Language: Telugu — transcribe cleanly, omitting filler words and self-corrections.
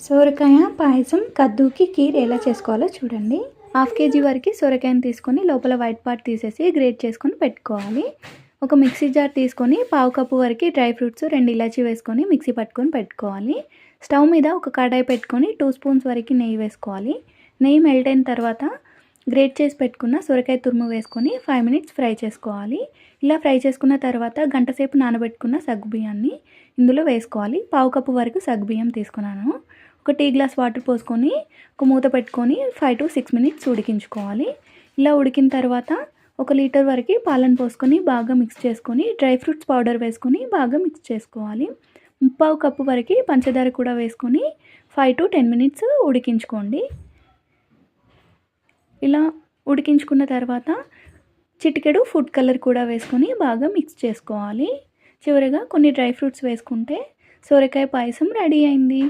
సోరకాయ పాయసం కద్దుకి కీర్ ఎలా చేసుకోవాలో చూడండి. హాఫ్ కేజీ వరకు సోరకాయని తీసుకొని లోపల వైట్ పార్ట్ తీసేసి గ్రేట్ చేసుకొని పెట్టుకోవాలి. ఒక మిక్సీ జార్ తీసుకొని పావు కప్పు వరకు డ్రై ఫ్రూట్స్ 2 ఇలాచీ వేసుకొని మిక్సీ పట్టుకొని పెట్టుకోవాలి. స్టవ్ మీద ఒక కడాయి పెట్టుకొని 2 స్పూన్స్ వరకు నెయ్యి వేసుకోవాలి. నెయ్యి మెల్ట్ అయిన తర్వాత గ్రేట్ చేసి పెట్టుకున్న సొరకాయ తురుము వేసుకొని 5 మినిట్స్ ఫ్రై చేసుకోవాలి. ఇలా ఫ్రై చేసుకున్న తర్వాత గంట సేపు నానబెట్టుకున్న సగ్గుబియ్యాన్ని ఇందులో వేసుకోవాలి. పావు కప్పు వరకు సగ్గుబియ్యం తీసుకున్నాను. ఒక టీ గ్లాస్ వాటర్ పోసుకొని ఒక మూత పెట్టుకొని 5 to 6 మినిట్స్ ఉడికించుకోవాలి. ఇలా ఉడికిన తర్వాత 1 లీటర్ వరకు పాలను పోసుకొని బాగా మిక్స్ చేసుకొని డ్రై ఫ్రూట్స్ పౌడర్ వేసుకొని బాగా మిక్స్ చేసుకోవాలి. ముప్పావు కప్పు వరకు పంచదార కూడా వేసుకొని 5 to 10 మినిట్స్ ఉడికించుకోండి. ఇలా ఉడికించుకున్న తర్వాత చిటికెడు ఫుడ్ కలర్ కూడా వేసుకొని బాగా మిక్స్ చేసుకోవాలి. చివరిగా కొన్ని డ్రై ఫ్రూట్స్ వేసుకుంటే సొరకాయ పాయసం రెడీ అయింది.